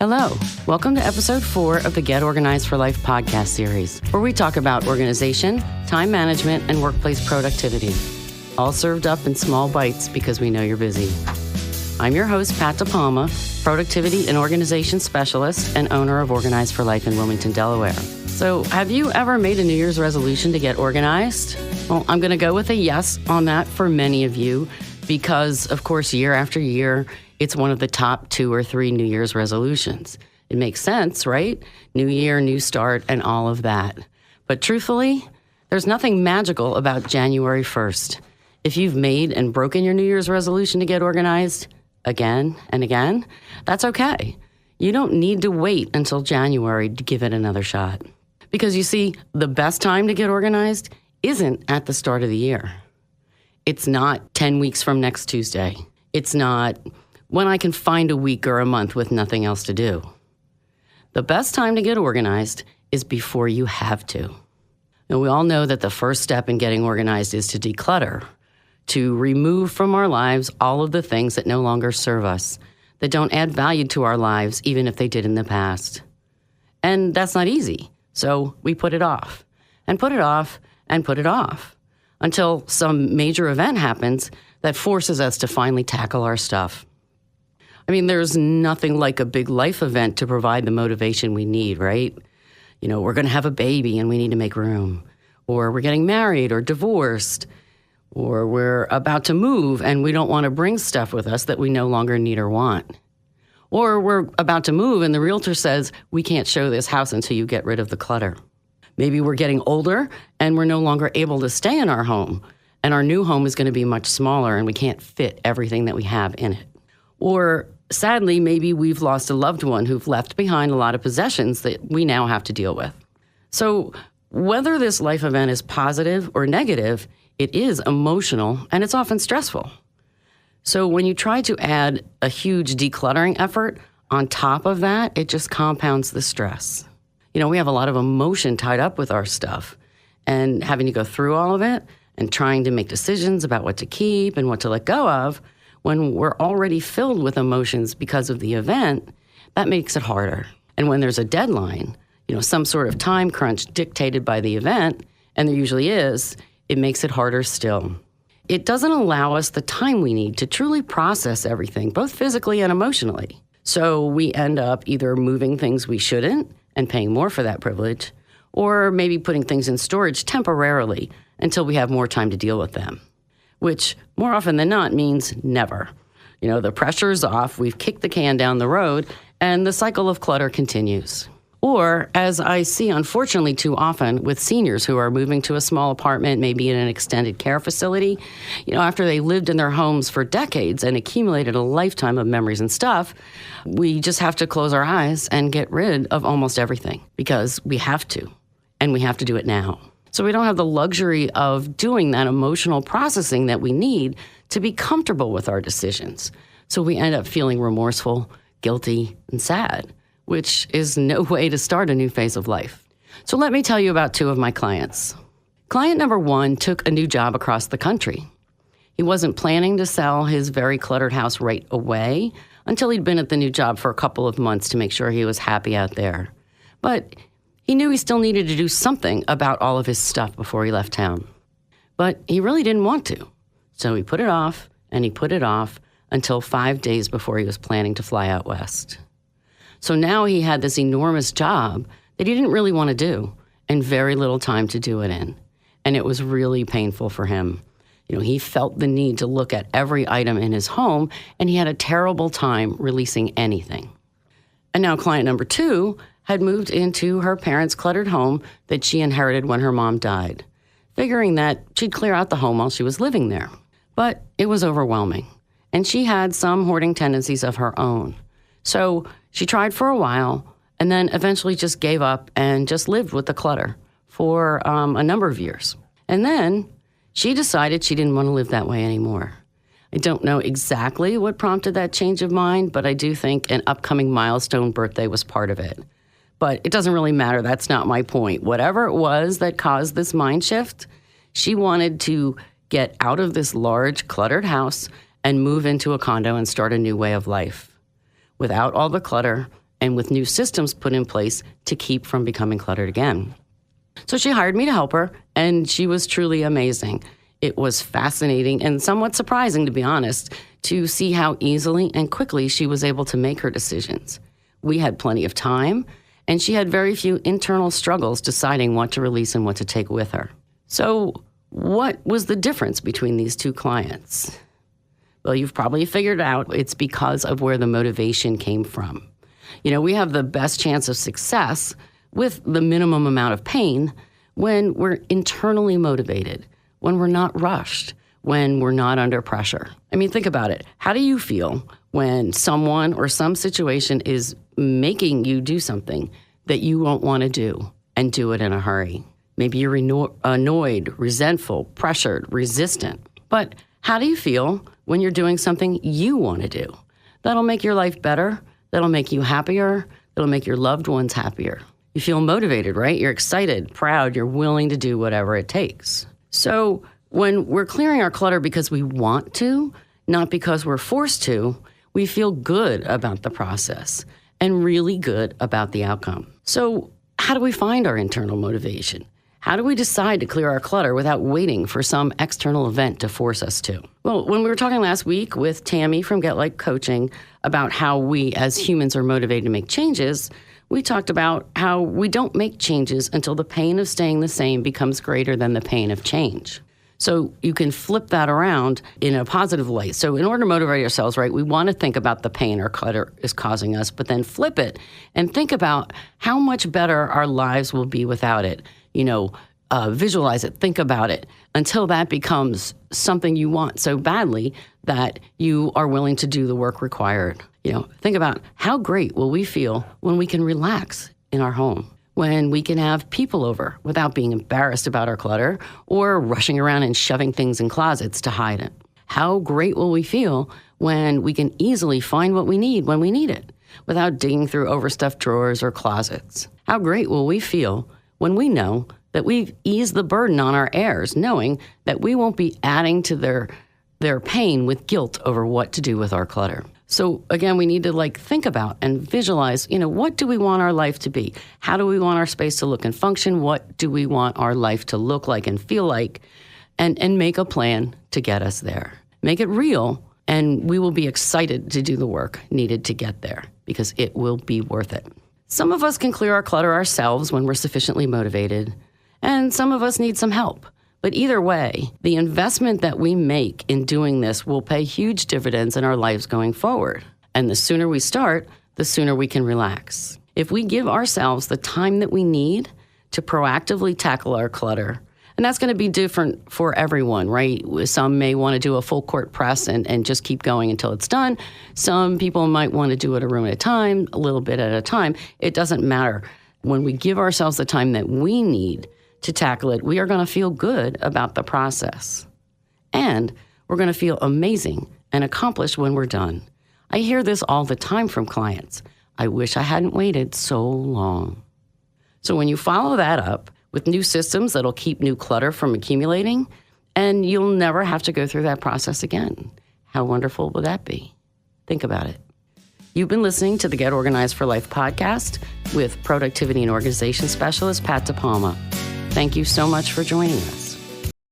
Hello, welcome to episode 4 of the Get Organized for Life podcast series, where we talk about organization, time management, and workplace productivity, all served up in small bites because we know you're busy. I'm your host, Pat DePalma, productivity and organization specialist and owner of Organized for Life in Wilmington, Delaware. So have you ever made a New Year's resolution to get organized? Well, I'm going to go with a yes on that for many of you because, of course, year after year, it's one of the top 2 or 3 New Year's resolutions. It makes sense, right? New year, new start, and all of that. But truthfully, there's nothing magical about January 1st. If you've made and broken your New Year's resolution to get organized again and again, that's okay. You don't need to wait until January to give it another shot. Because you see, the best time to get organized isn't at the start of the year. It's not 10 weeks from next Tuesday. It's not when I can find a week or a month with nothing else to do. The best time to get organized is before you have to. And we all know that the first step in getting organized is to declutter, to remove from our lives all of the things that no longer serve us, that don't add value to our lives, even if they did in the past. And that's not easy. So we put it off, and put it off, and put it off, until some major event happens that forces us to finally tackle our stuff. I mean, there's nothing like a big life event to provide the motivation we need, right? You know, we're going to have a baby and we need to make room. Or we're getting married or divorced. Or we're about to move and we don't want to bring stuff with us that we no longer need or want. Or we're about to move and the realtor says, we can't show this house until you get rid of the clutter. Maybe we're getting older and we're no longer able to stay in our home. And our new home is going to be much smaller and we can't fit everything that we have in it. Or sadly, maybe we've lost a loved one who've left behind a lot of possessions that we now have to deal with. So whether this life event is positive or negative, it is emotional and it's often stressful. So when you try to add a huge decluttering effort on top of that, it just compounds the stress. You know, we have a lot of emotion tied up with our stuff, and having to go through all of it and trying to make decisions about what to keep and what to let go of when we're already filled with emotions because of the event, that makes it harder. And when there's a deadline, you know, some sort of time crunch dictated by the event, and there usually is, it makes it harder still. It doesn't allow us the time we need to truly process everything, both physically and emotionally. So we end up either moving things we shouldn't and paying more for that privilege, or maybe putting things in storage temporarily until we have more time to deal with them, which more often than not means never. You know, the pressure's off, we've kicked the can down the road, and the cycle of clutter continues. Or, as I see unfortunately too often with seniors who are moving to a small apartment, maybe in an extended care facility, you know, after they lived in their homes for decades and accumulated a lifetime of memories and stuff, we just have to close our eyes and get rid of almost everything because we have to, and we have to do it now. So we don't have the luxury of doing that emotional processing that we need to be comfortable with our decisions. So we end up feeling remorseful, guilty, and sad, which is no way to start a new phase of life. So let me tell you about 2 of my clients. Client number 1 took a new job across the country. He wasn't planning to sell his very cluttered house right away until he'd been at the new job for a couple of months to make sure he was happy out there. But he knew he still needed to do something about all of his stuff before he left town. But he really didn't want to. So he put it off, and he put it off until 5 days before he was planning to fly out west. So now he had this enormous job that he didn't really want to do and very little time to do it in. And it was really painful for him. You know, he felt the need to look at every item in his home, and he had a terrible time releasing anything. And now client number 2 had moved into her parents' cluttered home that she inherited when her mom died, figuring that she'd clear out the home while she was living there. But it was overwhelming, and she had some hoarding tendencies of her own. So she tried for a while, and then eventually just gave up and just lived with the clutter for a number of years. And then she decided she didn't want to live that way anymore. I don't know exactly what prompted that change of mind, but I do think an upcoming milestone birthday was part of it. But it doesn't really matter. That's not my point. Whatever it was that caused this mind shift, she wanted to get out of this large, cluttered house and move into a condo and start a new way of life without all the clutter and with new systems put in place to keep from becoming cluttered again. So she hired me to help her, and she was truly amazing. It was fascinating and somewhat surprising, to be honest, to see how easily and quickly she was able to make her decisions. We had plenty of time, and she had very few internal struggles deciding what to release and what to take with her. So what was the difference between these two clients? Well, you've probably figured out it's because of where the motivation came from. We have the best chance of success with the minimum amount of pain when we're internally motivated, when we're not rushed, when we're not under pressure. Think about it. How do you feel when someone or some situation is making you do something that you won't want to do and do it in a hurry? Maybe you're annoyed, resentful, pressured, resistant. But how do you feel when you're doing something you want to do? That'll make your life better. That'll make you happier. That'll make your loved ones happier. You feel motivated, right? You're excited, proud, you're willing to do whatever it takes. So when we're clearing our clutter because we want to, not because we're forced to, we feel good about the process and really good about the outcome. So how do we find our internal motivation? How do we decide to clear our clutter without waiting for some external event to force us to? Well, when we were talking last week with Tammy from Get Like Coaching about how we as humans are motivated to make changes, we talked about how we don't make changes until the pain of staying the same becomes greater than the pain of change. So you can flip that around in a positive light. So in order to motivate ourselves, right, we want to think about the pain our clutter is causing us, but then flip it and think about how much better our lives will be without it. Visualize it, think about it until that becomes something you want so badly that you are willing to do the work required. Think about how great will we feel when we can relax in our home, when we can have people over without being embarrassed about our clutter or rushing around and shoving things in closets to hide it. How great will we feel when we can easily find what we need when we need it without digging through overstuffed drawers or closets? How great will we feel when we know that we've eased the burden on our heirs, knowing that we won't be adding to their pain with guilt over what to do with our clutter? So again, we need to think about and visualize, what do we want our life to be? How do we want our space to look and function? What do we want our life to look like and feel like? And make a plan to get us there. Make it real, and we will be excited to do the work needed to get there because it will be worth it. Some of us can clear our clutter ourselves when we're sufficiently motivated, and some of us need some help. But either way, the investment that we make in doing this will pay huge dividends in our lives going forward. And the sooner we start, the sooner we can relax. If we give ourselves the time that we need to proactively tackle our clutter, and that's going to be different for everyone, right? Some may want to do a full court press and just keep going until it's done. Some people might want to do it a room at a time, a little bit at a time. It doesn't matter. When we give ourselves the time that we need to tackle it, we are going to feel good about the process. And we're going to feel amazing and accomplished when we're done. I hear this all the time from clients. I wish I hadn't waited so long. So when you follow that up with new systems that'll keep new clutter from accumulating, and you'll never have to go through that process again. How wonderful would that be? Think about it. You've been listening to the Get Organized for Life podcast with productivity and organization specialist Pat DePalma. Thank you so much for joining us.